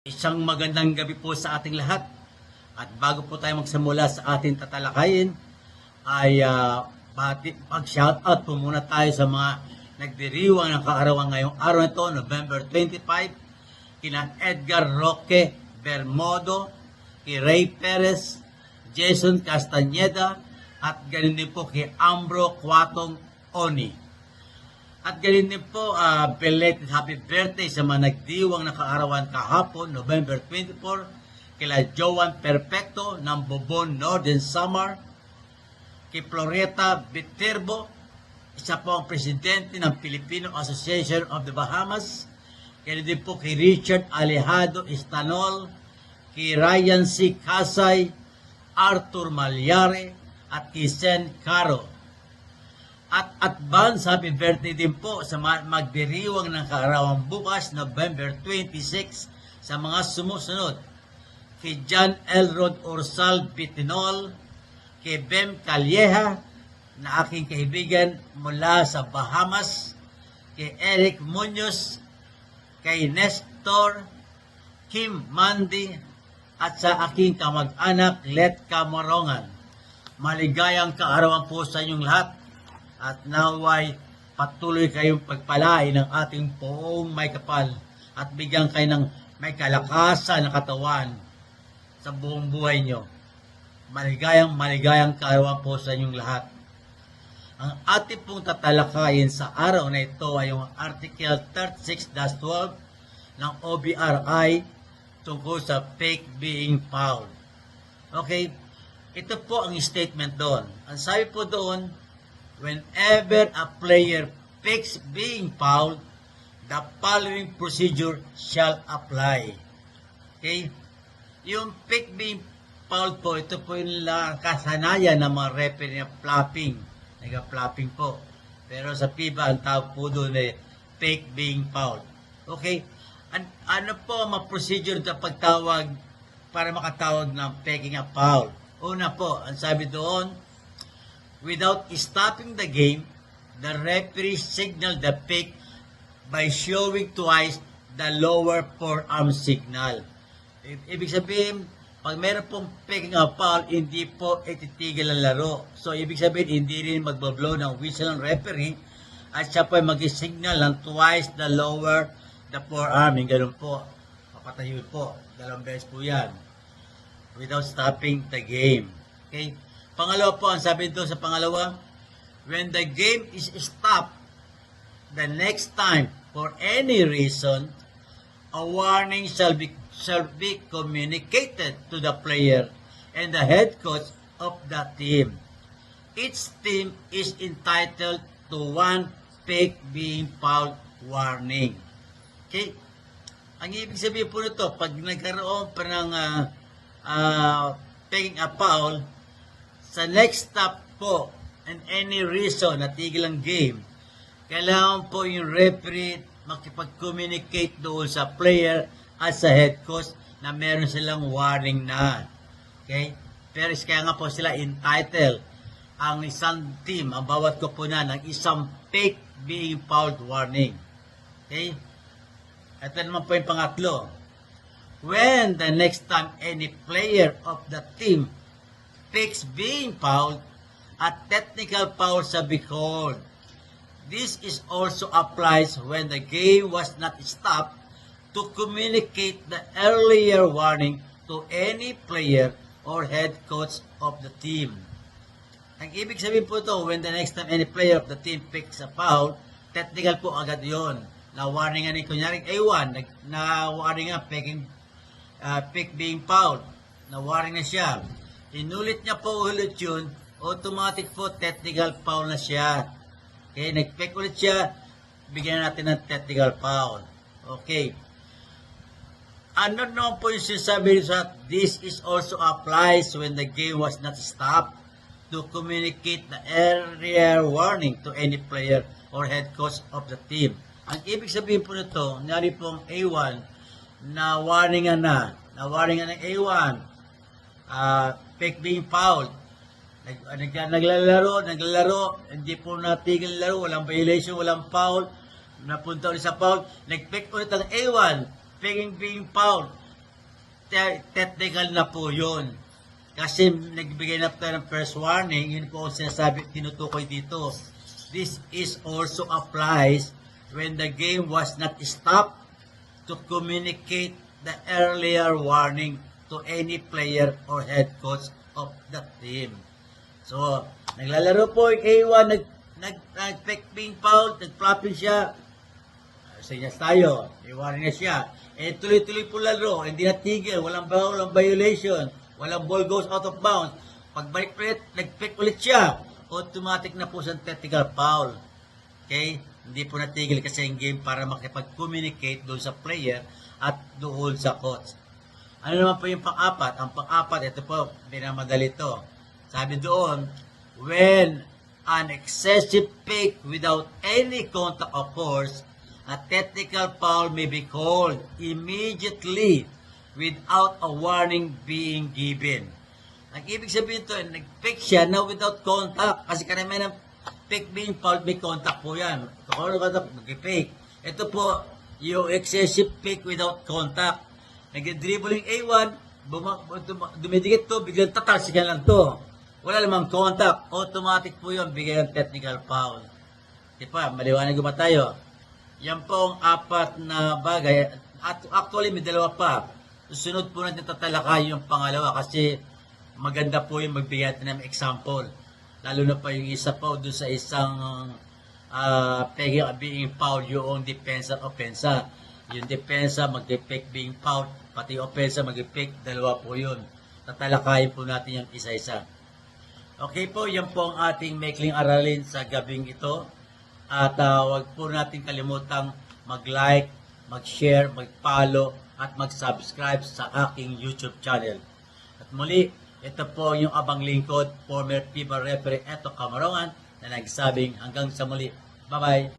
Isang magandang gabi po sa ating lahat. At bago po tayo magsimula sa ating tatalakayin, ay mag-shoutout po muna tayo sa mga nagdiriwang ng kaarawan ngayong araw na ito, November 25, kina Edgar Roque Bermodo, kay Ray Perez, Jason Castañeda, at ganin din po kay Ambro Cuatong Oni. At ganin din po, belated happy birthday sa mga nagdiwang na kaarawan kahapon, November 24, kila Joan Perfecto ng Bobon Northern Samar, kay Floreta Viterbo, isa po ang presidente ng Filipino Association of the Bahamas, ganin din po kay Richard Alejado Estanol, kay Ryan C. Casay, Arthur Malyare, at kay Sen Caro. At advance happy birthday din po sa magdiriwang ng kaarawan bukas, November 26, sa mga sumusunod. Kay John Elrod Orsal Pitinol, kay Bem Calleja, na aking kaibigan mula sa Bahamas, kay Eric Munoz, kay Nestor, Kim Mandy, at sa aking kamag-anak Let Camarongan. Maligayang kaarawan po sa inyong lahat. At naway patuloy kayong pagpalain ng ating poong may kapal at bigyan kayo ng may kalakasan na katawan sa buong buhay nyo. Maligayang kaarawan po sa inyong lahat. Ang ating pong tatalakayin sa araw na ito ay yung Article 36-12 ng OBRI tungkol sa fake being fouled. Okay, ito po ang statement doon. Ang sabi po doon, whenever a player fakes being fouled, the following procedure shall apply. Okay? Yung fake being fouled po, ito po yung kasanayan ng mga referee na flopping. Nag-flopping po. Pero sa FIBA, ang tawag po doon ay fake being fouled. Okay? Ano po ang procedure na pagtawag para makatawag ng faking a foul? Una po, ang sabi doon, without stopping the game, the referee signaled the fake by showing twice the lower forearm signal. Ibig sabihin, pag meron pong faking a foul, hindi po ititigil ang laro. So, ibig sabihin, hindi rin magbablow ng whistle ng referee at siya po ay mag-signal ng twice the lower the forearm. Yung ganun po. Papatayo po. 2 beses po yan. Without stopping the game. Okay? Pangalawa po, ang sabi doon sa pangalawa, when the game is stopped, the next time, for any reason, a warning shall be communicated to the player and the head coach of the team. Each team is entitled to one fake being fouled warning. Okay? Ang ibig sabihin po nito, pag nagkaroon pa ng faking a foul, sa next stop po, and any reason na tigil ang game, kailangan po yung referee makipag-communicate doon sa player at sa head coach na meron silang warning na. Okay? Pero kaya nga po sila entitled ang isang team, ang bawat koponan, ng isang fake being fouled warning. Okay? Ito naman po yung pangatlo. When the next time any player of the team fakes being fouled, a technical foul shall be called. This is also applies when the game was not stopped to communicate the earlier warning to any player or head coach of the team. Ang ibig sabihin po ito, when the next time any player of the team fakes a foul, technical po agad yon. Na-warning nga ni kunyaring A1, na-warning nga fake being fouled. Na-warning na siya. Inulit niya po ulit yun, automatic po technical foul na siya. Okay, nag-fake ulit siya, bigyan natin ng technical foul. Okay. Ano naman po yung sinasabi sa this is also applies when the game was not stopped to communicate the earlier warning to any player or head coach of the team. Ang ibig sabihin po nito, nari pong A1, na-warningan ng A1, fake being fouled. Naglalaro, hindi po natigil laro, walang violation, walang foul, napunta ulit sa foul, nag-pick ulit ang A1, being foul. Technical na po yun. Kasi nagbigay na tayo ng first warning, yun po ang sinasabi, tinutukoy dito. This is also applies when the game was not stopped to communicate the earlier warning to any player or head coach of the team. So, naglalaro po yung A1, nag-pick being foul, nag-flopping siya. Sinyas tayo, i-warning na siya. Eh, tuloy-tuloy po laro, hindi natigil, walang foul, walang violation, walang ball goes out of bounds. Pagbalik ulit, nag-pick ulit siya. Automatic na po sa technical foul. Okay? Hindi po natigil kasi yung game para makipag-communicate doon sa player at doon sa coach. Ano naman po yung pang-apat? Ang pang-apat, ito po, binamadali ito. Sabi doon, when an excessive pick without any contact occurs, a technical foul may be called immediately without a warning being given. Ang ibig sabihin ito, nag-pick siya na without contact. Kasi karamihan ng pick being foul, may contact po yan. Kung mag-pick. Ito po, yung excessive pick without contact. Nag-dribble yung A1, dumidikit to, biglang tatalsikan lang to. Wala namang contact. Automatic po yun, bigyan ng technical foul. Di pa, maliwanag ba tayo? Yan po ang apat na bagay. At actually, may dalawa pa. Susunod po natin tatalakay yung pangalawa kasi maganda po yung magbigay natin ng example. Lalo na pa yung isa po doon sa isang being foul yung depensa at opensa. Yung depensa mag-pick being foul, pati opensa mag-pick, dalawa po yun. Tatalakayin po natin yung isa-isa. Okay po, yan po ang ating maikling aralin sa gabing ito. At wag po natin kalimutang mag-like, mag-share, mag-follow, at mag-subscribe sa aking YouTube channel. At muli, ito po yung abang lingkod, former FIBA referee Eto Camarongan, na nagsabing hanggang sa muli. Bye-bye!